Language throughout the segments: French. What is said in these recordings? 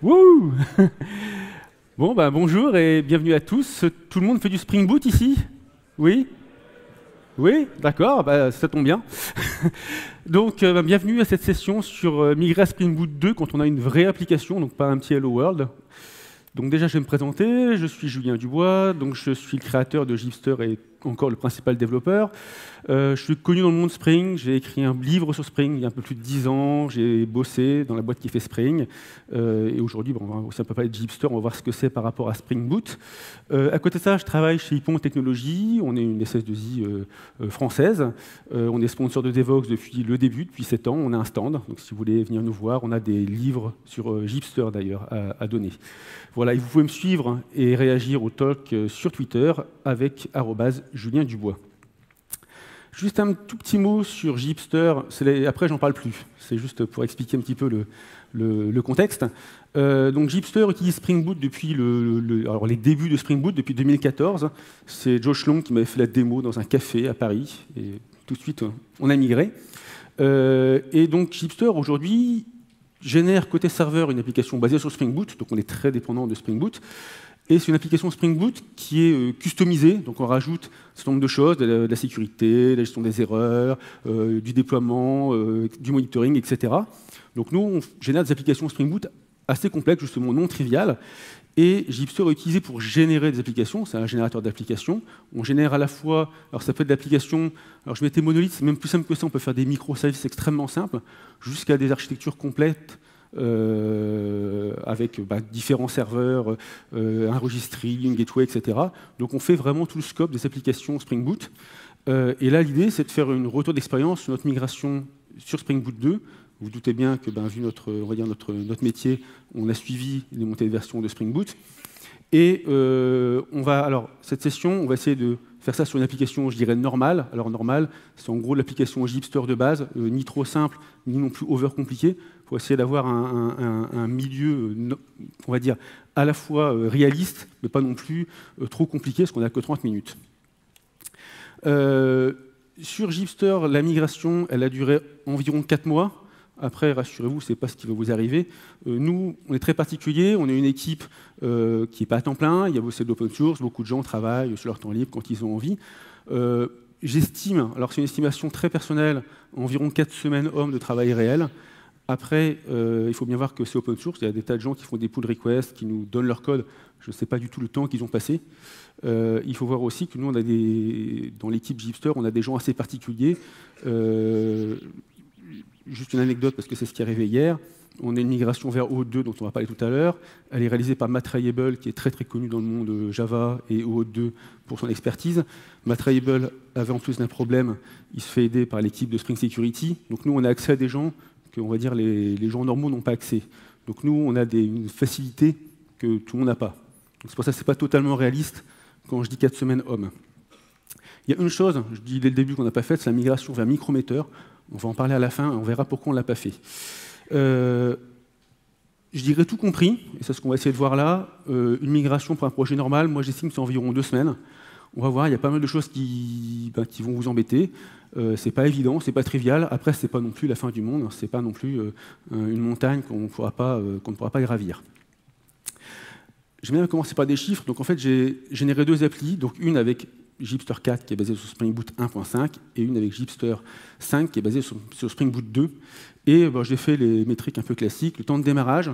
Wouh. Bon, bah, bonjour et bienvenue à tous. Tout le monde fait du Spring Boot ici? Oui? Oui? D'accord, bah, ça tombe bien. Donc, bienvenue à cette session sur migrer à Spring Boot 2 quand on a une vraie application, donc pas un petit Hello World. Donc déjà, je vais me présenter. Je suis Julien Dubois, donc je suis le créateur de Gipster et encore le principal développeur. Je suis connu dans le monde Spring. J'ai écrit un livre sur Spring il y a un peu plus de 10 ans. J'ai bossé dans la boîte qui fait Spring. Et aujourd'hui, bon, on va aussi un peu parler de Gipster. On va voir ce que c'est par rapport à Spring Boot. À côté de ça, je travaille chez Hippon Technologies. On est une SS2I française. On est sponsor de Devoxx depuis le début, depuis 7 ans. On a un stand. Donc si vous voulez venir nous voir, on a des livres sur Gipster d'ailleurs à donner. Voilà, et vous pouvez me suivre et réagir au talk sur Twitter avec @Julien Dubois. Juste un tout petit mot sur Gipster, après j'en parle plus, c'est juste pour expliquer un petit peu le contexte. Donc Gipster utilise Spring Boot depuis alors les débuts de Spring Boot, depuis 2014. C'est Josh Long qui m'avait fait la démo dans un café à Paris, et tout de suite on a migré. Et donc Gipster aujourd'hui génère côté serveur une application basée sur Spring Boot, donc on est très dépendant de Spring Boot. Et c'est une application Spring Boot qui est customisée, donc on rajoute un certain nombre de choses, de la sécurité, de la gestion des erreurs, du déploiement, du monitoring, etc. Donc nous, on génère des applications Spring Boot assez complexes, justement non triviales, et Gipster est utilisé pour générer des applications, c'est un générateur d'applications. On génère à la fois, alors ça peut être d'applications, alors je mettais monolithe, c'est même plus simple que ça, on peut faire des microservices extrêmement simples, jusqu'à des architectures complètes, avec différents serveurs, un registry, une gateway, etc. Donc on fait vraiment tout le scope des applications Spring Boot. Et là, l'idée, c'est de faire une retour d'expérience sur notre migration sur Spring Boot 2. Vous vous doutez bien que, vu notre métier, on a suivi les montées de version de Spring Boot. Et cette session, on va essayer de faire ça sur une application, je dirais, normale. Alors normale, c'est en gros l'application Gipster de base, ni trop simple, ni non plus over compliqué. Il faut essayer d'avoir un milieu, on va dire, à la fois réaliste, mais pas non plus trop compliqué, parce qu'on n'a que 30 minutes. Sur Gipster, la migration, elle a duré environ 4 mois. Après, rassurez-vous, ce n'est pas ce qui va vous arriver. Nous, on est très particulier, on est une équipe qui n'est pas à temps plein, il y a aussi de l'open source, beaucoup de gens travaillent sur leur temps libre quand ils ont envie. J'estime, alors c'est une estimation très personnelle, environ 4 semaines hommes de travail réel. Après, il faut bien voir que c'est open source, il y a des tas de gens qui font des pull requests, qui nous donnent leur code, je ne sais pas du tout le temps qu'ils ont passé. Il faut voir aussi que nous, on a dans l'équipe Gipster, on a des gens assez particuliers. Juste une anecdote, parce que c'est ce qui est arrivé hier. On a une migration vers OAuth2 dont on va parler tout à l'heure. Elle est réalisée par Matrayable, qui est très très connu dans le monde Java et OAuth2 pour son expertise. Matrayable avait en plus d'un problème, il se fait aider par l'équipe de Spring Security. Donc nous, on a accès à des gens que, on va dire, les gens normaux n'ont pas accès. Donc nous, on a une facilité que tout le monde n'a pas. C'est pour ça que ce n'est pas totalement réaliste quand je dis 4 semaines hommes. Il y a une chose, je dis dès le début qu'on n'a pas faite, c'est la migration vers Micrometer. On va en parler à la fin, on verra pourquoi on ne l'a pas fait. Je dirais tout compris, et c'est ce qu'on va essayer de voir là, une migration pour un projet normal, moi j'estime que c'est environ 2 semaines. On va voir, il y a pas mal de choses qui vont vous embêter. C'est pas évident, c'est pas trivial. Après, c'est pas non plus la fin du monde, c'est pas non plus une montagne qu'on ne pourra pas gravir. Je vais bien commencer par des chiffres. Donc en fait, j'ai généré 2 applis, donc une avec Gipster 4 qui est basé sur Spring Boot 1.5 et une avec Gipster 5 qui est basée sur Spring Boot 2. Et j'ai fait les métriques un peu classiques, le temps de démarrage,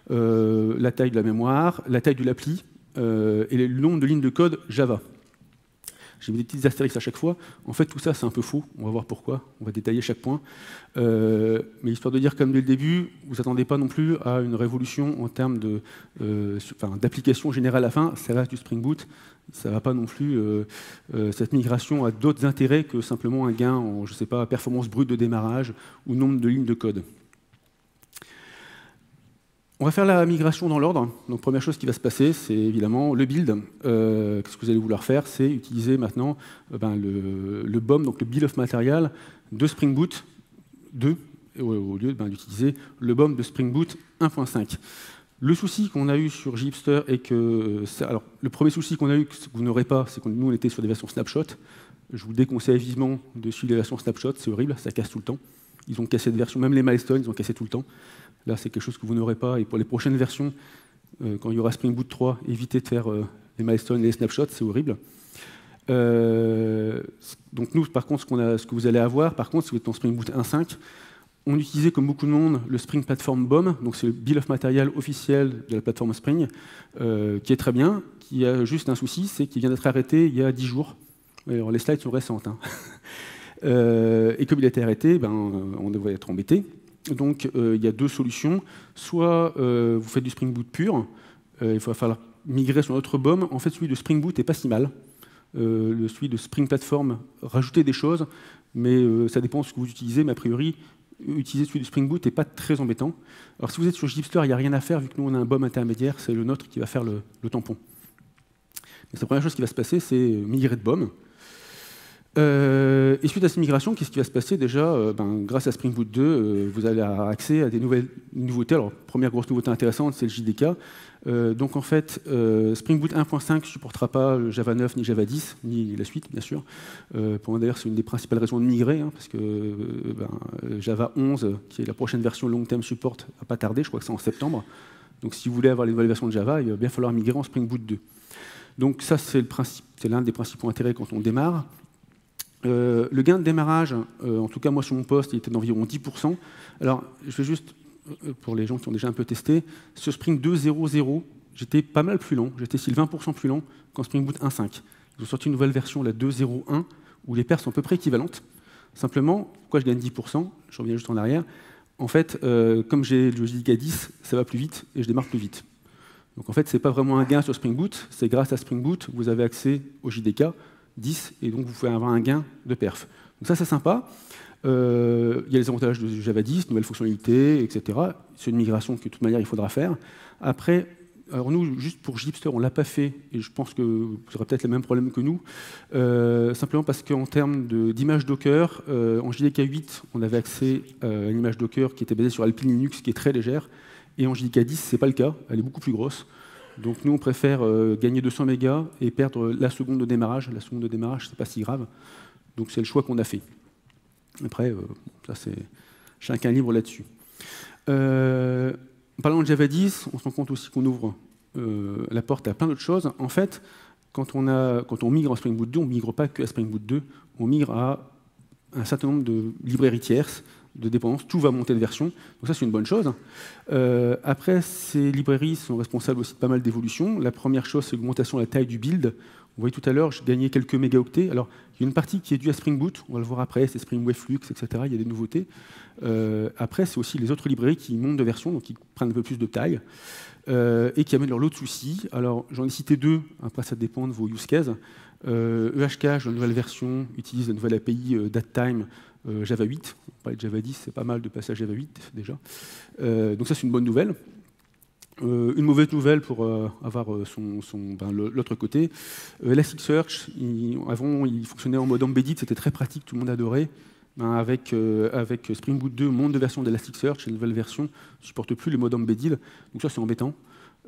la taille de la mémoire, la taille de l'appli et le nombre de lignes de code Java. J'ai mis des petites astérix à chaque fois. En fait, tout ça, c'est un peu faux. On va voir pourquoi. On va détailler chaque point. Mais histoire de dire, comme dès le début, vous n'attendez pas non plus à une révolution en termes d'application générale à la fin. Ça reste du Spring Boot. Ça ne va pas non plus. Cette migration a d'autres intérêts que simplement un gain en, je sais pas, performance brute de démarrage ou nombre de lignes de code. On va faire la migration dans l'ordre. Donc, première chose qui va se passer, c'est évidemment le build. Qu'est-ce que vous allez vouloir faire? C'est utiliser maintenant le BOM, donc le Bill of Material de Spring Boot 2, au lieu d'utiliser le BOM de Spring Boot 1.5. Le souci qu'on a eu sur Gipster est que... Alors, le premier souci qu'on a eu, que vous n'aurez pas, c'est que nous, on était sur des versions snapshot. Je vous déconseille vivement de suivre les versions snapshot, c'est horrible, ça casse tout le temps. Ils ont cassé des versions, même les milestones, ils ont cassé tout le temps. Là, c'est quelque chose que vous n'aurez pas. Et pour les prochaines versions, quand il y aura Spring Boot 3, évitez de faire les milestones et les snapshots, c'est horrible. Donc nous, par contre, ce que vous allez avoir, par contre, si vous êtes en Spring Boot 1.5, on utilisait, comme beaucoup de monde, le Spring Platform BOM, donc c'est le Bill of Material officiel de la plateforme Spring, qui est très bien, qui a juste un souci, c'est qu'il vient d'être arrêté il y a 10 jours. Alors, les slides sont récentes. Hein. Et comme il a été arrêté, on devrait être embêté. Donc il y a deux solutions. Soit vous faites du Spring Boot pur, il va falloir migrer sur notre BOM. En fait, celui de Spring Boot n'est pas si mal. Celui de Spring Platform, rajouter des choses, mais ça dépend de ce que vous utilisez, mais a priori, utiliser celui de Spring Boot n'est pas très embêtant. Alors si vous êtes sur Gipster, il n'y a rien à faire, vu que nous on a un BOM intermédiaire, c'est le nôtre qui va faire le tampon. Donc, la première chose qui va se passer, c'est migrer de BOM. Et suite à cette migration, qu'est-ce qui va se passer déjà grâce à Spring Boot 2, vous avez accès à des nouveautés. Alors, première grosse nouveauté intéressante, c'est le JDK. Donc en fait, Spring Boot 1.5 ne supportera pas Java 9 ni Java 10, ni la suite, bien sûr. D'ailleurs, c'est une des principales raisons de migrer, hein, parce que Java 11, qui est la prochaine version long-term support, ne va pas tarder, je crois que c'est en septembre. Donc si vous voulez avoir les nouvelles versions de Java, il va bien falloir migrer en Spring Boot 2. Donc ça, c'est l'un des principaux intérêts quand on démarre. Le gain de démarrage, en tout cas moi sur mon poste, il était d'environ 10%. Alors je vais juste, pour les gens qui ont déjà un peu testé, sur Spring 2.0.0, j'étais pas mal plus lent, j'étais 20% plus lent qu'en Spring Boot 1.5. Ils ont sorti une nouvelle version, la 2.0.1, où les paires sont à peu près équivalentes. Simplement, pourquoi je gagne 10%? Je reviens juste en arrière. En fait, comme j'ai le JDK 10, ça va plus vite et je démarre plus vite. Donc en fait, ce n'est pas vraiment un gain sur Spring Boot, c'est grâce à Spring Boot, vous avez accès au JDK 10, et donc vous pouvez avoir un gain de perf. Donc ça, c'est sympa. Il y a les avantages de Java 10, nouvelles fonctionnalités, etc. C'est une migration que de toute manière, il faudra faire. Après, alors nous, juste pour Gipster, on ne l'a pas fait, et je pense que vous aurez peut-être les mêmes problèmes que nous, simplement parce qu'en termes d'image Docker, en JDK 8, on avait accès à une image Docker qui était basée sur Alpine Linux, qui est très légère, et en JDK 10, ce n'est pas le cas, elle est beaucoup plus grosse. Donc nous, on préfère gagner 200 mégas et perdre la seconde de démarrage. La seconde de démarrage, c'est pas si grave. Donc c'est le choix qu'on a fait. Après, ça c'est chacun libre là-dessus. En parlant de Java 10, on se rend compte aussi qu'on ouvre la porte à plein d'autres choses. En fait, quand on migre en Spring Boot 2, on ne migre pas que à Spring Boot 2, on migre à un certain nombre de librairies tierces, de dépendances, tout va monter de version. Donc ça, c'est une bonne chose. Après, ces librairies sont responsables aussi de pas mal d'évolutions. La première chose, c'est l'augmentation de la taille du build. Vous voyez tout à l'heure, j'ai gagné quelques mégaoctets. Alors, il y a une partie qui est due à Spring Boot, on va le voir après, c'est Spring Wave Flux, etc. Il y a des nouveautés. Après, c'est aussi les autres librairies qui montent de version, donc qui prennent un peu plus de taille, et qui amènent leur lot de soucis. Alors, j'en ai cité deux, après ça dépend de vos use cases. EHK, la nouvelle version, utilise la nouvelle API DateTime Java 8. On parlait de Java 10, c'est pas mal de passer à Java 8 déjà. Donc ça, c'est une bonne nouvelle. Une mauvaise nouvelle pour avoir l'autre côté. Elasticsearch, avant, il fonctionnait en mode embedded, c'était très pratique, tout le monde adorait. Avec Spring Boot 2, monde de version d'Elasticsearch, la nouvelle version ne supporte plus le mode embedded. Donc ça, c'est embêtant.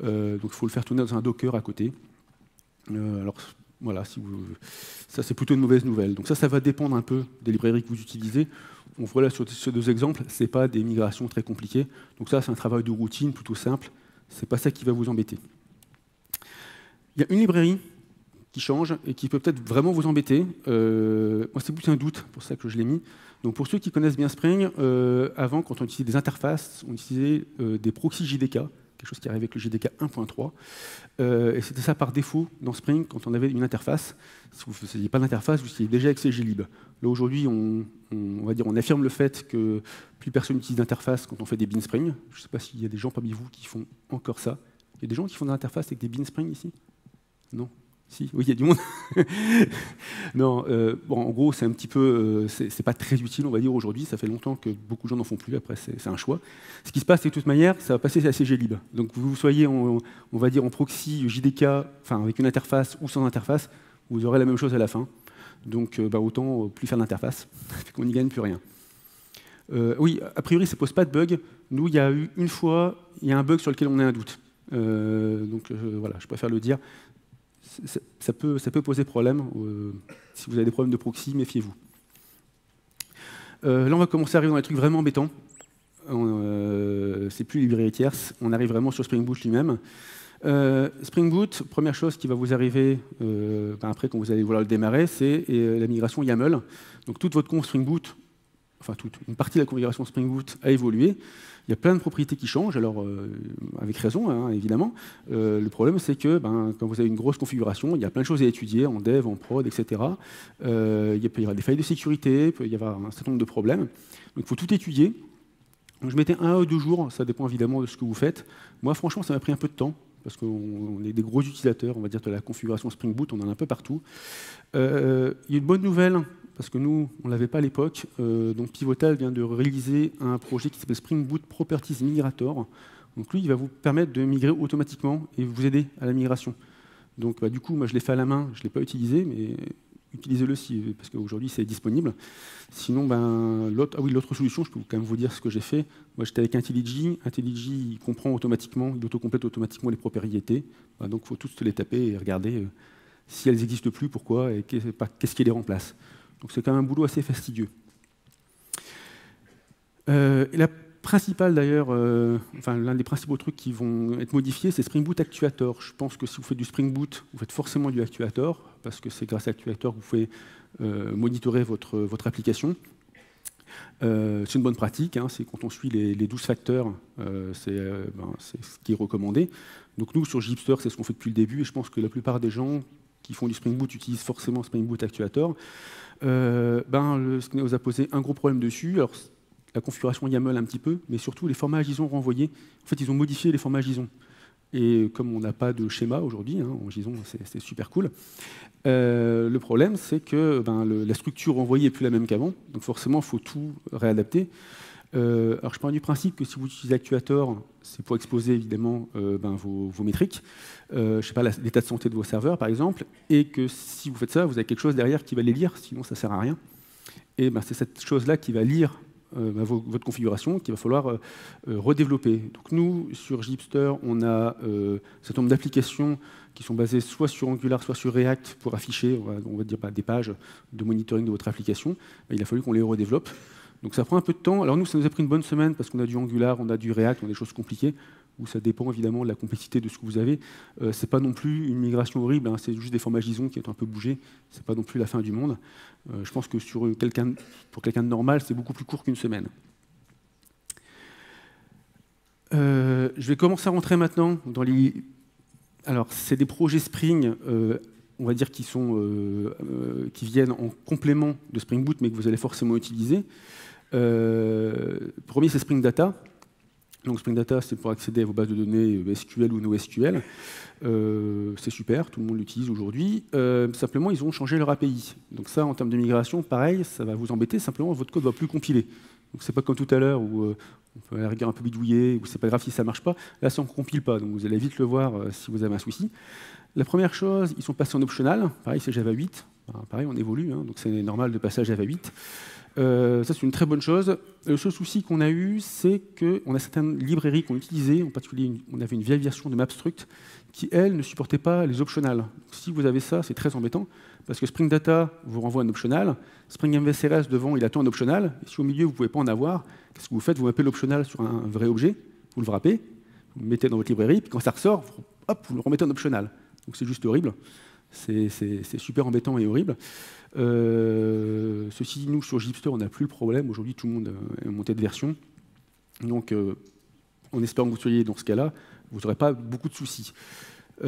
Donc il faut le faire tourner dans un Docker à côté. Alors voilà, ça c'est plutôt une mauvaise nouvelle. Donc ça va dépendre un peu des librairies que vous utilisez. On voit là sur ces deux exemples, ce n'est pas des migrations très compliquées. Donc ça, c'est un travail de routine plutôt simple. Ce n'est pas ça qui va vous embêter. Il y a une librairie qui change et qui peut peut-être vraiment vous embêter. Moi, c'est plus un doute, pour ça que je l'ai mis. Donc pour ceux qui connaissent bien Spring, avant, quand on utilisait des interfaces, on utilisait des proxys JDK, quelque chose qui arrivait avec le JDK 1.3. Et c'était ça par défaut dans Spring, quand on avait une interface. Si vous ne faisiez pas d'interface, vous étiez déjà avec glib. Là, aujourd'hui, on affirme le fait que plus personne n'utilise d'interface quand on fait des bin Spring. Je ne sais pas s'il y a des gens parmi vous qui font encore ça. Il y a des gens qui font des interfaces avec des bin Spring ici? Non? Si, oui, il y a du monde. Non, en gros, c'est un petit peu, c'est pas très utile, on va dire aujourd'hui. Ça fait longtemps que beaucoup de gens n'en font plus. Après, c'est un choix. Ce qui se passe, c'est de toute manière, ça va passer à glib. Donc, vous soyez, on va dire, en proxy JDK, enfin avec une interface ou sans interface, vous aurez la même chose à la fin. Donc, autant plus faire d'interface, qu'on n'y gagne plus rien. Oui, a priori, ça ne pose pas de bug. Nous, il y a eu une fois, il y a un bug sur lequel on a un doute. Voilà, je préfère le dire. Ça peut poser problème. Si vous avez des problèmes de proxy, méfiez-vous. Là, on va commencer à arriver dans les trucs vraiment embêtants. C'est c'est plus les librairies tierces, on arrive vraiment sur Spring Boot lui-même. Spring Boot, première chose qui va vous arriver après quand vous allez vouloir le démarrer, c'est la migration YAML. Donc toute votre conf Spring Boot, enfin une partie de la configuration Spring Boot a évolué. Il y a plein de propriétés qui changent, alors avec raison, hein, évidemment. Le problème, c'est que quand vous avez une grosse configuration, il y a plein de choses à étudier en dev, en prod, etc. Il peut y avoir des failles de sécurité, il peut y avoir un certain nombre de problèmes. Donc il faut tout étudier. Donc, je mettais 1 ou 2 jours, ça dépend évidemment de ce que vous faites. Moi, franchement, ça m'a pris un peu de temps, parce qu'on est des gros utilisateurs, on va dire, de la configuration Spring Boot, on en a un peu partout. Il y a une bonne nouvelle, parce que nous, on ne l'avait pas à l'époque. Donc Pivotal vient de réaliser un projet qui s'appelle Spring Boot Properties Migrator. Donc lui, il va vous permettre de migrer automatiquement et vous aider à la migration. Donc du coup, moi, je l'ai fait à la main, je ne l'ai pas utilisé, mais utilisez-le si, parce qu'aujourd'hui, c'est disponible. Sinon, l'autre solution, je peux quand même vous dire ce que j'ai fait. Moi, j'étais avec IntelliJ. IntelliJ, il comprend automatiquement, il autocomplète automatiquement les propriétés. Donc, il faut tous les taper et regarder si elles n'existent plus, pourquoi, et qu'est-ce qui les remplace. Donc, c'est quand même un boulot assez fastidieux. Et la principale, d'ailleurs, l'un des principaux trucs qui vont être modifiés, c'est Spring Boot Actuator. Je pense que si vous faites du Spring Boot, vous faites forcément du Actuator, parce que c'est grâce à Actuator que vous pouvez monitorer votre application. C'est une bonne pratique, hein, c'est quand on suit les 12 facteurs, c'est ce qui est recommandé. Donc nous, sur Gipster, c'est ce qu'on fait depuis le début, et je pense que la plupart des gens qui font du Spring Boot utilisent forcément Spring Boot Actuator. Ce qui nous a posé un gros problème dessus. Alors, la configuration YAML un petit peu, mais surtout les formats JSON renvoyés. En fait, ils ont modifié les formats JSON. Et comme on n'a pas de schéma aujourd'hui, hein, en JSON, c'est super cool. Le problème, c'est que la structure renvoyée n'est plus la même qu'avant. Donc forcément, il faut tout réadapter. Alors, je pars du principe que si vous utilisez Actuator, c'est pour exposer évidemment vos métriques, je sais pas, l'état de santé de vos serveurs, par exemple, et que si vous faites ça, vous avez quelque chose derrière qui va les lire, sinon ça ne sert à rien. Et c'est cette chose-là qui va lire votre configuration qu'il va falloir redévelopper. Donc nous, sur Gipster, on a un certain nombre d'applications qui sont basées soit sur Angular, soit sur React pour afficher, on va dire, des pages de monitoring de votre application. Il a fallu qu'on les redéveloppe. Donc ça prend un peu de temps. Alors nous, ça nous a pris une bonne semaine parce qu'on a du Angular, on a du React, on a des choses compliquées, où ça dépend évidemment de la complexité de ce que vous avez. C'est pas non plus une migration horrible, hein, c'est juste des formats JSON qui ont un peu bougé. C'est pas non plus la fin du monde. Je pense que pour quelqu'un de normal, c'est beaucoup plus court qu'une semaine. Je vais commencer à rentrer maintenant dans les... Alors, c'est des projets Spring, on va dire, qui viennent en complément de Spring Boot, mais que vous allez forcément utiliser. Le premier, c'est Spring Data. Donc Spring Data, c'est pour accéder à vos bases de données SQL ou NoSQL. C'est super, tout le monde l'utilise aujourd'hui. Simplement, ils ont changé leur API. Donc ça, en termes de migration, pareil, ça va vous embêter. Simplement, votre code ne va plus compiler. Donc c'est pas comme tout à l'heure où on peut à la rigueur un peu bidouiller, ou c'est pas grave si ça marche pas. Là, ça ne compile pas. Donc vous allez vite le voir si vous avez un souci. La première chose, ils sont passés en optional. Pareil, c'est Java 8. Pareil, on évolue, hein, donc c'est normal de passer à Java 8. Ça, c'est une très bonne chose. Le seul souci qu'on a eu, c'est qu'on a certaines librairies qu'on utilisait, en particulier, on avait une vieille version de MapStruct qui, elle, ne supportait pas les optionals. Si vous avez ça, c'est très embêtant, parce que Spring Data vous renvoie un optional, Spring MVCRS devant, il attend un optional, et si au milieu, vous ne pouvez pas en avoir, qu'est-ce que vous faites? Vous mappez l'optional sur un vrai objet, vous le wrappez, vous le mettez dans votre librairie, puis quand ça ressort, hop, vous le remettez en optional. Donc c'est juste horrible. C'est super embêtant et horrible. Ceci, nous, sur Gipster, on n'a plus le problème. Aujourd'hui, tout le monde est monté de version. Donc, en espérant que vous soyez dans ce cas-là, vous n'aurez pas beaucoup de soucis. Ce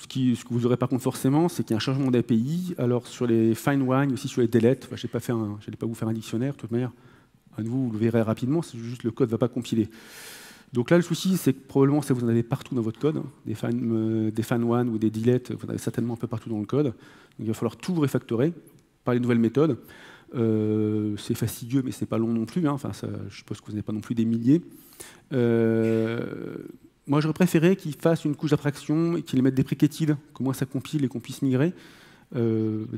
que vous aurez par contre forcément, c'est qu'il y a un changement d'API. Alors, sur les find one, aussi sur les delete, je n'allais pas vous faire un dictionnaire, de toute manière. À nouveau, vous le verrez rapidement, c'est juste le code ne va pas compiler. Donc là, le souci, c'est que probablement, ça vous en avez partout dans votre code. Des fan one ou des delete, vous en avez certainement un peu partout dans le code. Donc il va falloir tout refactorer par les nouvelles méthodes. C'est fastidieux, mais ce n'est pas long non plus. Hein. Enfin, je suppose que vous n'avez pas non plus des milliers. Moi, j'aurais préféré qu'ils fassent une couche d'abstraction et qu'ils mettent des prequetted, qu'au moins ça compile et qu'on puisse migrer.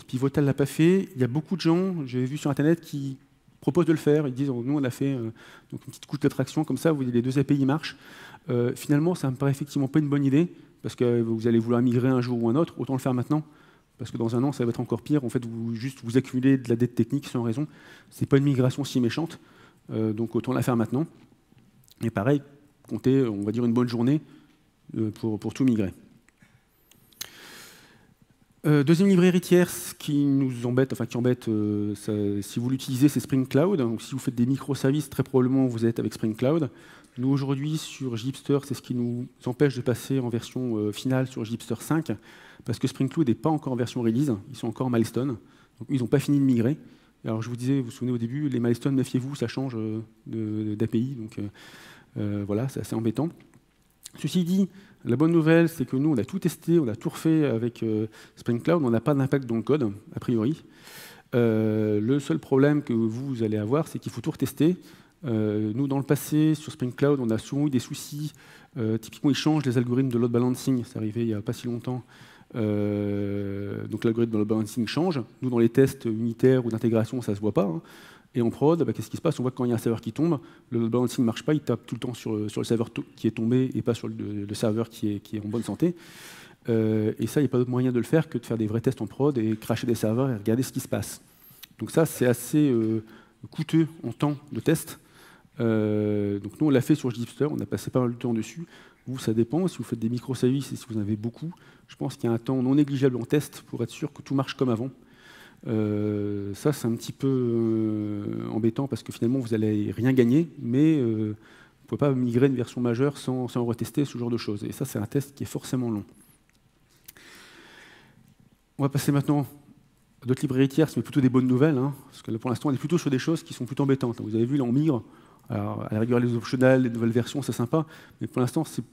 Pivotal ne l'a pas fait. Il y a beaucoup de gens, j'ai vu sur Internet, qui proposent de le faire. Ils disent, nous, on a fait donc une petite couche d'abstraction, comme ça, vous voyez, les deux API marchent. Finalement, ça ne me paraît effectivement pas une bonne idée, parce que vous allez vouloir migrer un jour ou un autre, autant le faire maintenant, parce que dans un an, ça va être encore pire. En fait, vous accumulez de la dette technique sans raison. Ce n'est pas une migration si méchante, donc autant la faire maintenant. Et pareil, comptez, on va dire, une bonne journée pour tout migrer. Deuxième librairie tierce qui nous embête, enfin qui embête, si vous l'utilisez, c'est Spring Cloud. Donc, si vous faites des microservices, très probablement vous êtes avec Spring Cloud. Nous aujourd'hui sur Gipster, c'est ce qui nous empêche de passer en version finale sur Gipster 5, parce que Spring Cloud n'est pas encore en version release, ils sont encore en milestone, donc ils n'ont pas fini de migrer. Alors je vous disais, vous vous souvenez au début, les milestones, méfiez-vous, ça change d'API, donc voilà, c'est assez embêtant. Ceci dit, la bonne nouvelle, c'est que nous, on a tout testé, on a tout refait avec Spring Cloud, on n'a pas d'impact dans le code, a priori. Le seul problème que vous allez avoir, c'est qu'il faut tout retester. Nous, dans le passé, sur Spring Cloud, on a souvent eu des soucis. Typiquement, ils changent les algorithmes de load balancing, c'est arrivé il n'y a pas si longtemps. Donc l'algorithme de load balancing change. Nous, dans les tests unitaires ou d'intégration, ça ne se voit pas, hein. Et en prod, qu'est-ce qui se passe? On voit que quand il y a un serveur qui tombe, le load balancing ne marche pas, il tape tout le temps sur le serveur qui est tombé et pas sur le serveur qui est en bonne santé. Et ça, il n'y a pas d'autre moyen de le faire que de faire des vrais tests en prod et cracher des serveurs et regarder ce qui se passe. Donc ça, c'est assez coûteux en temps de test. Donc nous, on l'a fait sur Gipster, on a passé pas mal de temps dessus. Vous, ça dépend. Si vous faites des microservices et si vous en avez beaucoup, je pense qu'il y a un temps non négligeable en test pour être sûr que tout marche comme avant. Ça, c'est un petit peu embêtant parce que finalement, vous n'allez rien gagner, mais vous ne pouvez pas migrer une version majeure sans retester ce genre de choses. Et ça, c'est un test qui est forcément long. On va passer maintenant à d'autres librairies tierces, mais plutôt des bonnes nouvelles, hein, parce que là, pour l'instant, on est plutôt sur des choses qui sont plutôt embêtantes. Vous avez vu, là, on migre. Alors, à la rigueur, les optionnels, les nouvelles versions, c'est sympa, mais pour l'instant, c'est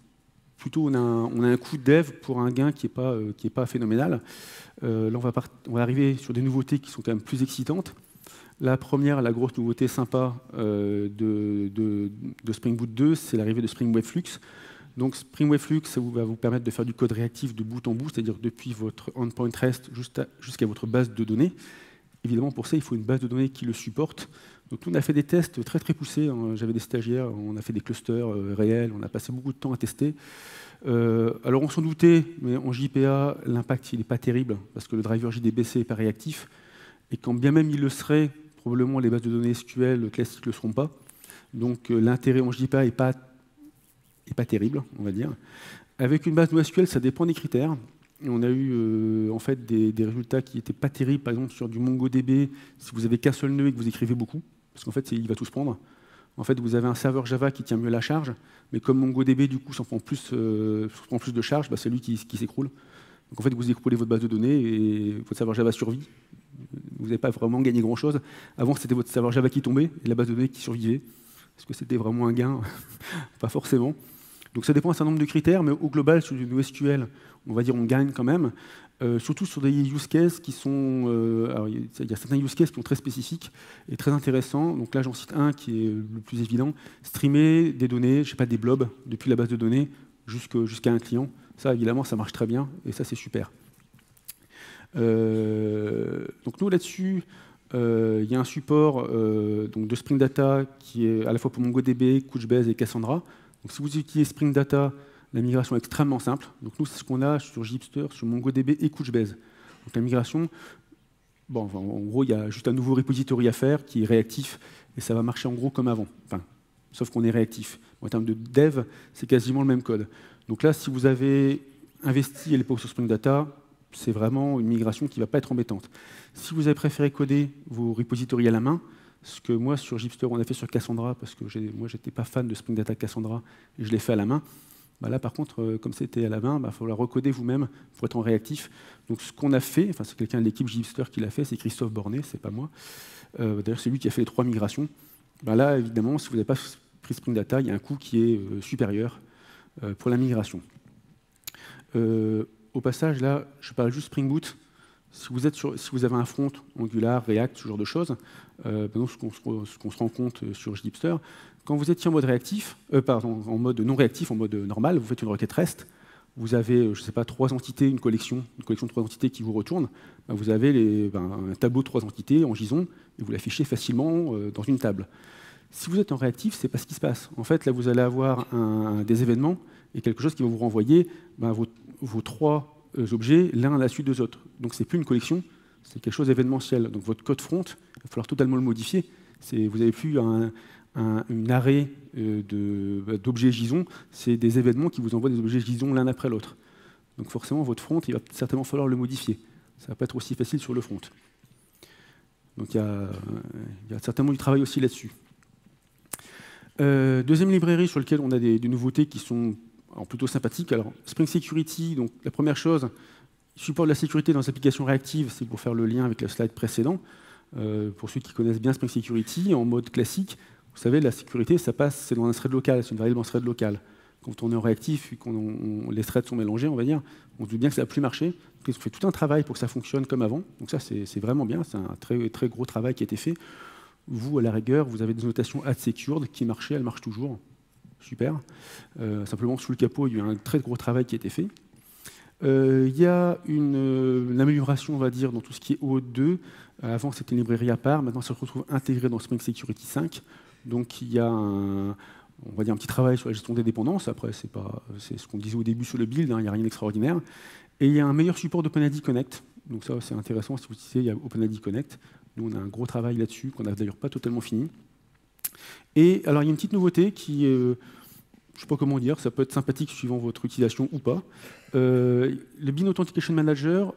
plutôt, on a un coût de dev pour un gain qui est pas phénoménal. Là, on va arriver sur des nouveautés qui sont quand même plus excitantes. La première, la grosse nouveauté sympa de Spring Boot 2, c'est l'arrivée de Spring Web Flux. Donc Spring Web Flux, ça va vous permettre de faire du code réactif de bout en bout, c'est-à-dire depuis votre endpoint REST jusqu'à votre base de données. Évidemment, pour ça, il faut une base de données qui le supporte. Donc, nous, on a fait des tests très très poussés. J'avais des stagiaires, on a fait des clusters réels, on a passé beaucoup de temps à tester. Alors, on s'en doutait, mais en JPA, l'impact n'est pas terrible, parce que le driver JDBC n'est pas réactif. Et quand bien même il le serait, probablement les bases de données SQL classiques ne le seront pas. Donc, l'intérêt en JPA n'est pas terrible, on va dire. Avec une base NoSQL, ça dépend des critères. Et on a eu en fait des résultats qui n'étaient pas terribles, par exemple sur du MongoDB, si vous n'avez qu'un seul nœud et que vous écrivez beaucoup, parce qu'en fait, il va tout se prendre. En fait, vous avez un serveur Java qui tient mieux la charge, mais comme MongoDB, du coup, s'en prend plus de charge, c'est lui qui s'écroule. Donc en fait, vous écroulez votre base de données et votre serveur Java survit. Vous n'avez pas vraiment gagné grand-chose. Avant, c'était votre serveur Java qui tombait et la base de données qui survivait. Est-ce que c'était vraiment un gain? Pas forcément. Donc ça dépend d'un certain nombre de critères, mais au global, sur du NoSQL, on va dire on gagne quand même. Surtout sur des use cases qui sont... alors il y a certains use cases qui sont très spécifiques et très intéressants. Donc là, j'en cite un qui est le plus évident. Streamer des données, je sais pas, des blobs, depuis la base de données jusqu'à un client. Ça, évidemment, ça marche très bien et ça, c'est super. Donc nous, là-dessus, il y a un support donc de Spring Data qui est à la fois pour MongoDB, Couchbase et Cassandra. Donc si vous utilisez Spring Data, la migration est extrêmement simple. Donc nous, c'est ce qu'on a sur Gipster, sur MongoDB et Couchbase. Donc la migration, bon, enfin, en gros, il y a juste un nouveau repository à faire qui est réactif et ça va marcher en gros comme avant. Enfin, sauf qu'on est réactif. En termes de dev, c'est quasiment le même code. Donc là, si vous avez investi à l'époque sur Spring Data, c'est vraiment une migration qui ne va pas être embêtante. Si vous avez préféré coder vos repositories à la main, ce que moi, sur Gipster, on a fait sur Cassandra, parce que moi, je n'étais pas fan de Spring Data Cassandra, et je l'ai fait à la main. Bah là, par contre, comme c'était à la main, il va falloir recoder vous-même pour être en réactif. Donc, ce qu'on a fait, enfin, c'est quelqu'un de l'équipe Gipster qui l'a fait, c'est Christophe Bornet, c'est pas moi. D'ailleurs, c'est lui qui a fait les 3 migrations. Bah là, évidemment, si vous n'avez pas pris Spring Data, il y a un coût qui est supérieur pour la migration. Au passage, là, je parle juste Spring Boot. Si vous avez un front, Angular, React, ce genre de choses, ce qu'on se rend compte sur Gipster, quand vous étiez en mode réactif, en mode non réactif, en mode normal, vous faites une requête REST, vous avez, je ne sais pas, 3 entités, une collection de 3 entités qui vous retourne, vous avez un tableau de 3 entités en JSON et vous l'affichez facilement dans une table. Si vous êtes en réactif, ce n'est pas ce qui se passe. En fait, là, vous allez avoir des événements et quelque chose qui va vous renvoyer vos 3 objets l'un à la suite des autres. Donc, ce n'est plus une collection, c'est quelque chose d'événementiel. Donc, votre code front, il va falloir totalement le modifier. Vous n'avez plus un une array d'objets JSON, c'est des événements qui vous envoient des objets JSON l'un après l'autre. Donc forcément, votre front, il va certainement falloir le modifier. Ça ne va pas être aussi facile sur le front. Donc il y a certainement du travail aussi là-dessus. Deuxième librairie sur laquelle on a des nouveautés qui sont plutôt sympathiques. Alors, Spring Security, donc la première chose, support de la sécurité dans les applications réactives, c'est pour faire le lien avec le slide précédent. Pour ceux qui connaissent bien Spring Security, en mode classique, vous savez, la sécurité, ça passe, c'est dans un thread local, c'est une variable en thread local. Quand on est en réactif, vu que les threads sont mélangés, on va dire, on se doute bien que ça ne va plus marcher. Donc, on fait tout un travail pour que ça fonctionne comme avant. Donc ça, c'est vraiment bien, c'est un très, très gros travail qui a été fait. Vous, à la rigueur, vous avez des notations add-secured qui marchaient, elles marchent toujours. Super. Simplement, sous le capot, il y a eu un très gros travail qui a été fait. Il y a une amélioration, on va dire, dans tout ce qui est OAuth2. Avant, c'était une librairie à part. Maintenant, ça se retrouve intégré dans Spring Security 5. Donc, il y a on va dire un petit travail sur la gestion des dépendances. Après, c'est ce qu'on disait au début sur le build, hein, il n'y a rien d'extraordinaire. Et il y a un meilleur support d'OpenID Connect. Donc ça, c'est intéressant. Si vous utilisez, il y a OpenID Connect. Nous, on a un gros travail là-dessus, qu'on n'a d'ailleurs pas totalement fini. Et alors, il y a une petite nouveauté qui est, je ne sais pas comment dire, ça peut être sympathique suivant votre utilisation ou pas. Le Bean Authentication Manager,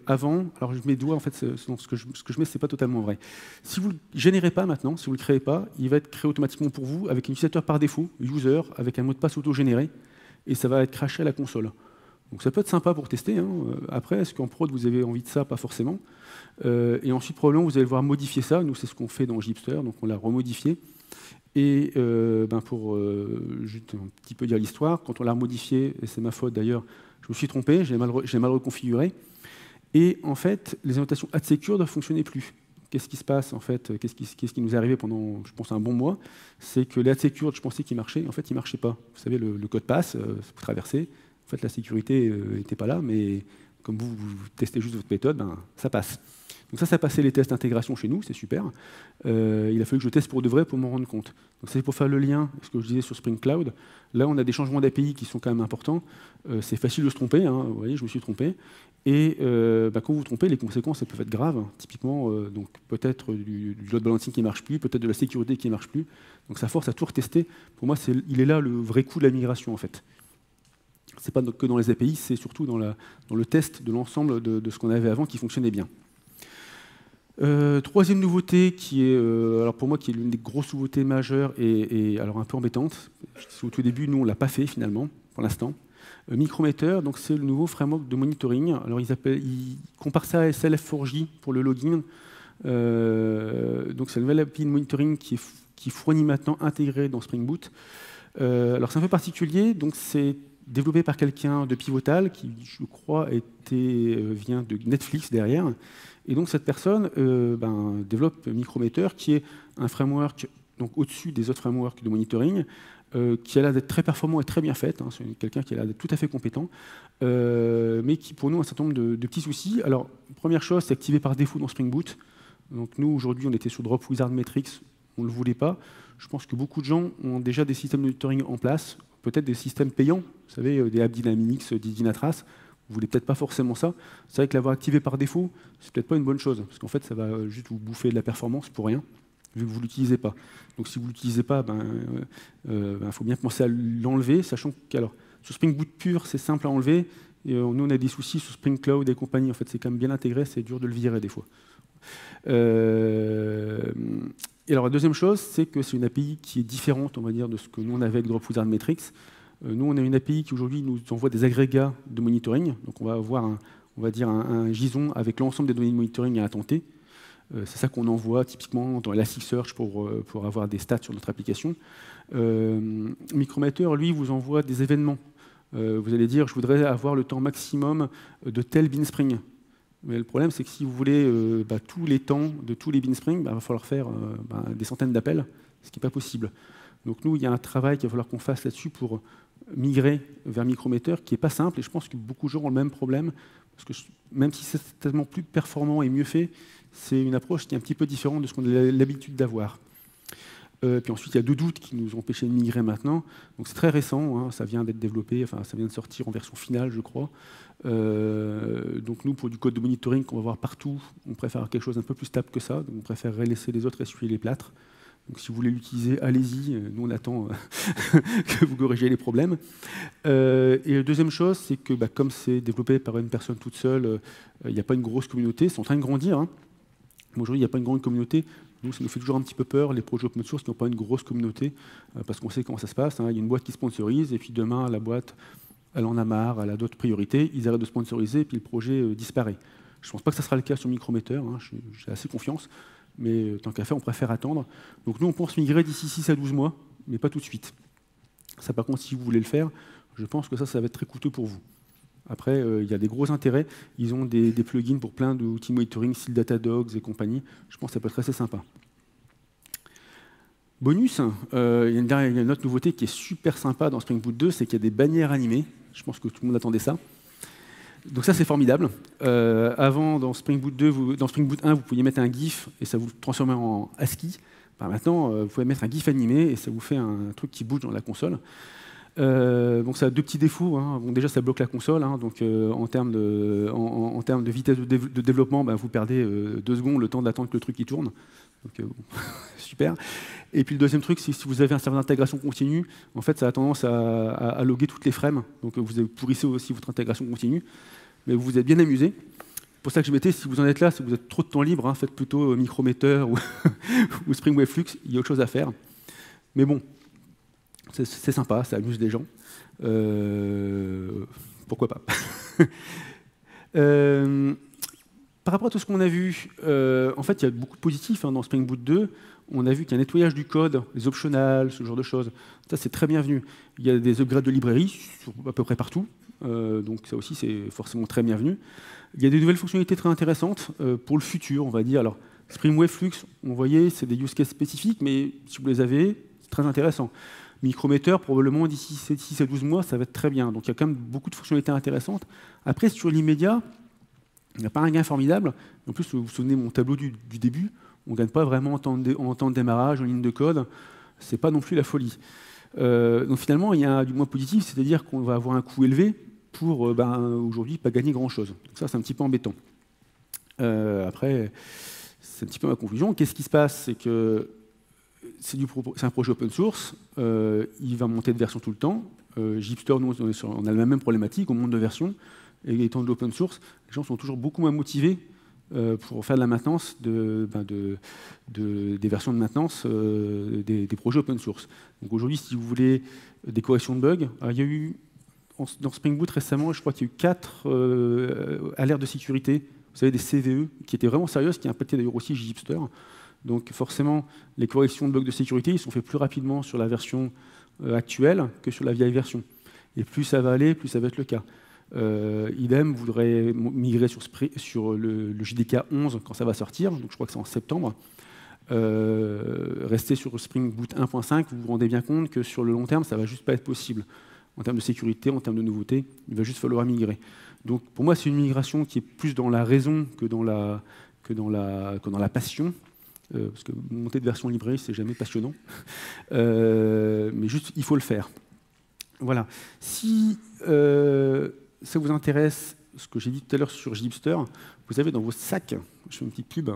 avant, alors je mets doigt, en fait, ce que je mets, ce n'est pas totalement vrai. Si vous ne le générez pas maintenant, si vous ne le créez pas, il va être créé automatiquement pour vous avec un utilisateur par défaut, user, avec un mot de passe auto-généré, et ça va être craché à la console. Donc ça peut être sympa pour tester. Hein. Après, est-ce qu'en prod, vous avez envie de ça? Pas forcément. Et ensuite, probablement, vous allez devoir modifier ça. Nous, c'est ce qu'on fait dans Gipster, donc on l'a remodifié. Et pour juste un petit peu dire l'histoire, quand on l'a modifié, et c'est ma faute d'ailleurs, je me suis trompé, j'ai mal reconfiguré. Et en fait, les annotations add-secured ne fonctionnaient plus. Qu'est-ce qui se passe en fait? Qu'est-ce qui nous est arrivé pendant, je pense, un bon mois? C'est que les add-secured, je pensais qu'ils marchaient, en fait, ils ne marchaient pas. Vous savez, le code passe, vous traversez. En fait, la sécurité n'était pas là, mais comme vous testez juste votre méthode, ben, ça passe. Donc ça passait les tests d'intégration chez nous, c'est super. Il a fallu que je teste pour de vrai pour m'en rendre compte. Donc c'est pour faire le lien, ce que je disais sur Spring Cloud. Là, on a des changements d'API qui sont quand même importants. C'est facile de se tromper, hein, vous voyez, je me suis trompé. Et quand vous vous trompez, les conséquences elles peuvent être graves. Typiquement, donc peut-être du load balancing qui ne marche plus, peut-être de la sécurité qui ne marche plus. Donc ça force à tout retester. Pour moi, il est là le vrai coût de la migration, en fait. Ce n'est pas que dans les API, c'est surtout dans le test de l'ensemble de ce qu'on avait avant qui fonctionnait bien. Troisième nouveauté qui est, alors pour moi, qui est l'une des grosses nouveautés majeures et alors un peu embêtante. Au tout début, nous, on ne l'a pas fait finalement, pour l'instant. Micrometer, donc c'est le nouveau framework de monitoring. Alors ils comparent ça à SLF4J pour le login. Donc c'est une nouvelle API de monitoring qui fournit maintenant intégré dans Spring Boot. Alors c'est un peu particulier, donc c'est développé par quelqu'un de Pivotal qui, je crois, vient de Netflix derrière. Et donc cette personne développe Micrometer, qui est un framework au-dessus des autres frameworks de monitoring, qui a l'air d'être très performant et très bien fait. Hein, c'est quelqu'un qui a l'air d'être tout à fait compétent, mais qui pour nous a un certain nombre de petits soucis. Alors, première chose, c'est activé par défaut dans Spring Boot. Donc nous, aujourd'hui, on était sur Drop Wizard Metrics, on ne le voulait pas. Je pense que beaucoup de gens ont déjà des systèmes de monitoring en place, peut-être des systèmes payants, vous savez, des AppDynamics, des Dynatrace. Vous ne voulez peut-être pas forcément ça. C'est vrai que l'avoir activé par défaut, c'est peut-être pas une bonne chose, parce qu'en fait, ça va juste vous bouffer de la performance pour rien, vu que vous ne l'utilisez pas. Donc si vous ne l'utilisez pas, faut bien penser à l'enlever, sachant que sur Spring Boot pur, c'est simple à enlever. Et, nous, on a des soucis sur Spring Cloud et compagnie. En fait, c'est quand même bien intégré, c'est dur de le virer des fois. Et alors, la deuxième chose, c'est que c'est une API qui est différente, on va dire, de ce que nous, on avait avec Drop Wizard Metrics. Nous, on a une API qui aujourd'hui nous envoie des agrégats de monitoring. Donc, on va avoir un JSON avec l'ensemble des données de monitoring à attenter. C'est ça qu'on envoie typiquement dans Elasticsearch pour avoir des stats sur notre application. Micrometer, lui, vous envoie des événements. Vous allez dire, je voudrais avoir le temps maximum de tel binspring. Mais le problème, c'est que si vous voulez tous les temps de tous les binspring, il va falloir faire des centaines d'appels, ce qui n'est pas possible. Donc nous, il y a un travail qu'il va falloir qu'on fasse là-dessus pour migrer vers Micrometer, qui n'est pas simple, et je pense que beaucoup de gens ont le même problème, parce que même si c'est tellement plus performant et mieux fait, c'est une approche qui est un petit peu différente de ce qu'on a l'habitude d'avoir. Puis ensuite, il y a 2 doutes qui nous ont empêchés de migrer maintenant. Donc c'est très récent, hein, ça vient d'être développé, enfin ça vient de sortir en version finale, je crois. Donc nous, pour du code de monitoring qu'on va voir partout, on préfère quelque chose un peu plus stable que ça. Donc on préférerait laisser les autres essuyer les plâtres. Donc si vous voulez l'utiliser, allez-y, nous on attend que vous corrigiez les problèmes. Et la deuxième chose, c'est que comme c'est développé par une personne toute seule, il n'y a pas une grosse communauté, c'est en train de grandir. Hein. Aujourd'hui, il n'y a pas une grande communauté. Nous, ça nous fait toujours un petit peu peur, les projets open source qui n'ont pas une grosse communauté, parce qu'on sait comment ça se passe. Hein. Il y a une boîte qui sponsorise, et puis demain, la boîte, elle en a marre, elle a d'autres priorités, ils arrêtent de sponsoriser, et puis le projet disparaît. Je ne pense pas que ça sera le cas sur Micrometer, hein. J'ai assez confiance, mais tant qu'à faire, on préfère attendre. Donc nous, on pense migrer d'ici 6 à 12 mois, mais pas tout de suite. Ça, par contre, si vous voulez le faire, je pense que ça va être très coûteux pour vous. Après, il y a des gros intérêts. Ils ont des plugins pour plein d'outils monitoring, style Datadogs et compagnie. Je pense que ça peut être assez sympa. Bonus, il y a une autre nouveauté qui est super sympa dans Spring Boot 2, c'est qu'il y a des bannières animées. Je pense que tout le monde attendait ça. Donc ça, c'est formidable. Avant, dans Spring Boot 2, dans Spring Boot 1, vous pouviez mettre un GIF et ça vous transformait en ASCII. Maintenant, vous pouvez mettre un GIF animé et ça vous fait un truc qui bouge dans la console. Donc ça a deux petits défauts. Hein. Bon, déjà, ça bloque la console. Hein. Donc en termes de vitesse de développement, vous perdez 2 secondes le temps d'attendre que le truc il tourne. Donc bon, super. Et puis le deuxième truc, c'est si vous avez un serveur d'intégration continue, en fait, ça a tendance à loguer toutes les frames. Donc vous pourrissez aussi votre intégration continue. Mais vous vous êtes bien amusé. C'est pour ça que je mettais, si vous en êtes là, si vous avez trop de temps libre, hein, faites plutôt Micrometer ou Spring Wave Flux, il y a autre chose à faire. Mais bon, c'est sympa, ça amuse les gens. Pourquoi pas. Par rapport à tout ce qu'on a vu, en fait, il y a beaucoup de positifs hein, dans Spring Boot 2. On a vu qu'il y a un nettoyage du code, les optionals, ce genre de choses. Ça, c'est très bienvenu. Il y a des upgrades de librairies à peu près partout. Donc ça aussi, c'est forcément très bienvenu. Il y a des nouvelles fonctionnalités très intéressantes pour le futur, on va dire. Alors, Spring Wave Flux, on voyait, c'est des use cases spécifiques, mais si vous les avez, c'est très intéressant. Micrometer, probablement d'ici 6 à 12 mois, ça va être très bien. Donc il y a quand même beaucoup de fonctionnalités intéressantes. Après, sur l'immédiat, il n'y a pas un gain formidable. En plus, vous vous souvenez de mon tableau du début, on ne gagne pas vraiment en temps de démarrage, en ligne de code. Ce n'est pas non plus la folie. Donc finalement, il y a du moins positif, c'est-à-dire qu'on va avoir un coût élevé pour aujourd'hui pas gagner grand-chose. Donc ça, c'est un petit peu embêtant. Après, c'est un petit peu ma conclusion. Qu'est-ce qui se passe? C'est que c'est un projet open source, il va monter de version tout le temps. Gipster, nous, on a la même problématique, on monte de version. Et étant de l'open source, les gens sont toujours beaucoup moins motivés pour faire de la maintenance des versions de maintenance des projets open source. Donc aujourd'hui, si vous voulez des corrections de bugs, il y a eu dans Spring Boot récemment, je crois qu'il y a eu 4 alertes de sécurité, vous savez, des CVE, qui étaient vraiment sérieuses, qui impactaient d'ailleurs aussi Gipster. Donc forcément, les corrections de bugs de sécurité, ils sont faits plus rapidement sur la version actuelle que sur la vieille version. Et plus ça va aller, plus ça va être le cas. Idem, vous voudrez migrer sur le JDK 11 quand ça va sortir, donc je crois que c'est en septembre. Rester sur Spring Boot 1.5, vous vous rendez bien compte que sur le long terme, ça ne va juste pas être possible. En termes de sécurité, en termes de nouveauté, il va juste falloir migrer. Donc pour moi, c'est une migration qui est plus dans la raison que dans la passion. Parce que monter de version librairie, c'est jamais passionnant. Mais juste, il faut le faire. Voilà. Si ça vous intéresse, ce que j'ai dit tout à l'heure sur Gipster, vous avez dans vos sacs, je fais une petite pub,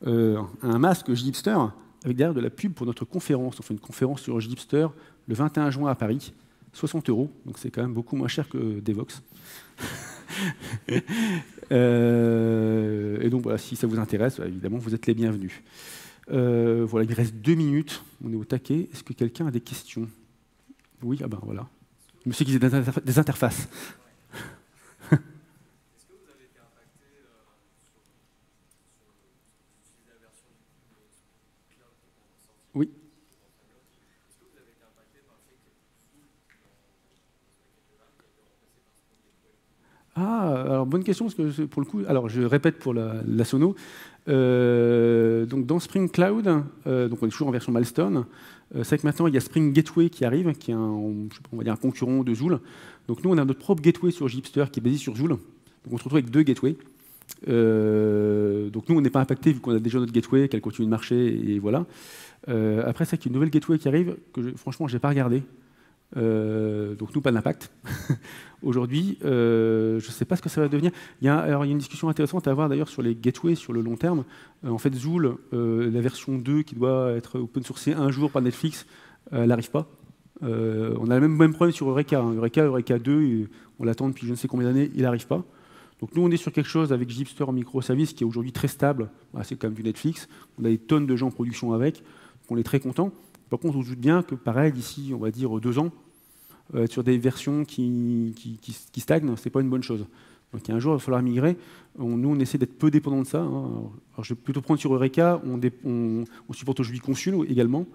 un masque Gipster avec derrière de la pub pour notre conférence. On fait une conférence sur Gipster le 21 juin à Paris, 60 €, donc c'est quand même beaucoup moins cher que Devox. Et donc voilà, si ça vous intéresse, évidemment, vous êtes les bienvenus. Voilà, il reste 2 minutes, on est au taquet. Est-ce que quelqu'un a des questions? Oui, ah ben voilà. Je me suis dit des interfaces. Est-ce que vous avez été impacté sur la version du cloud qui est sortie? Oui. Est-ce que vous avez été impacté par le fait qu'il y ait plus de full dans qui a été remplacé par Spring Gateway? Ah, alors bonne question, parce que pour le coup, alors je répète pour la sono. Donc dans Spring Cloud, donc on est toujours en version Milestone. C'est vrai que maintenant il y a Spring Gateway qui arrive, qui est on va dire un concurrent de Joule. Donc nous on a notre propre gateway sur Gipster qui est basé sur Joule. Donc on se retrouve avec 2 gateways. Donc nous on n'est pas impacté vu qu'on a déjà notre gateway, qu'elle continue de marcher et voilà. Après c'est qu'il y a une nouvelle gateway qui arrive que franchement je n'ai pas regardé. Donc nous, pas d'impact. Aujourd'hui, je ne sais pas ce que ça va devenir. Alors, il y a une discussion intéressante à avoir d'ailleurs sur les gateways sur le long terme. En fait, Zool, la version 2 qui doit être open sourcée un jour par Netflix, elle n'arrive pas. On a le même problème sur Eureka. Eureka 2, on l'attend depuis je ne sais combien d'années, il n'arrive pas. Donc nous, on est sur quelque chose avec Gipster en microservice qui est aujourd'hui très stable. C'est quand même du Netflix. On a des tonnes de gens en production avec. Donc on est très content. Par contre, on se doute bien que pareil, d'ici, on va dire 2 ans, sur des versions qui stagnent, ce n'est pas une bonne chose. Donc il y a un jour, il va falloir migrer. Nous, on essaie d'être peu dépendant de ça. Alors, je vais plutôt prendre sur Eureka. On supporte aujourd'hui Consul également.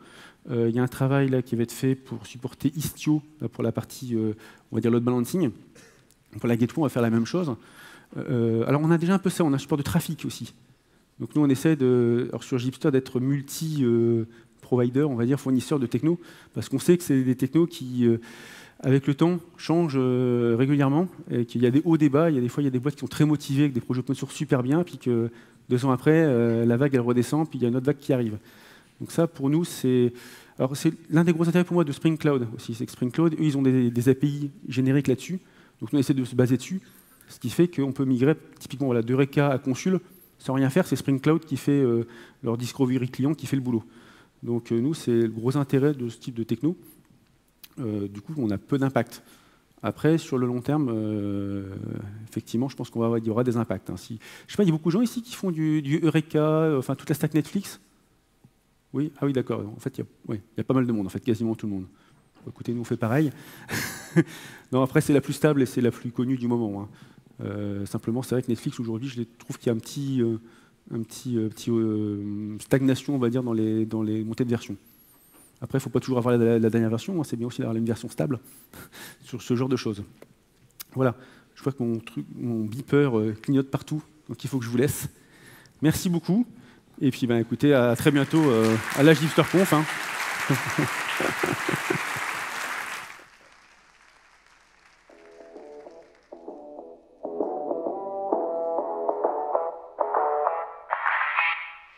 Il y a un travail là qui va être fait pour supporter Istio pour la partie, on va dire, load balancing. Pour la gateway, on va faire la même chose. Alors on a déjà un peu ça, on a un support de trafic aussi. Donc nous, on essaie sur Gipster d'être multi-provider, on va dire fournisseur de techno, parce qu'on sait que c'est des technos qui, avec le temps, changent régulièrement, et qu'il y a des hauts débats. Il y a des fois, il y a des boîtes qui sont très motivées avec des projets open source super bien, puis que 2 ans après, la vague elle redescend, puis il y a une autre vague qui arrive. Donc ça, pour nous, c'est l'un des gros intérêts pour moi de Spring Cloud aussi. C'est que Spring Cloud, eux, ils ont des API génériques là-dessus. Donc nous, on essaie de se baser dessus, ce qui fait qu'on peut migrer typiquement d'Eureka à Consul sans rien faire. C'est Spring Cloud qui fait leur discovery client, qui fait le boulot. Donc nous, c'est le gros intérêt de ce type de techno. Du coup, on a peu d'impact. Après, sur le long terme, effectivement, je pense qu'il y aura des impacts. Hein. Je sais pas, il y a beaucoup de gens ici qui font du Eureka, enfin toute la stack Netflix. Oui, ah oui, d'accord. En fait, il y a pas mal de monde, en fait, quasiment tout le monde. Écoutez, nous on fait pareil. Non, après, c'est la plus stable et c'est la plus connue du moment. Hein. Simplement, c'est vrai que Netflix aujourd'hui, je trouve qu'il y a un petit stagnation, on va dire, dans les montées de version. Après, il ne faut pas toujours avoir la dernière version. Hein. C'est bien aussi d'avoir une version stable sur ce genre de choses. Voilà. Je vois que mon beeper clignote partout, donc il faut que je vous laisse. Merci beaucoup. Et puis, écoutez, à très bientôt à la GipsterConf. Hein.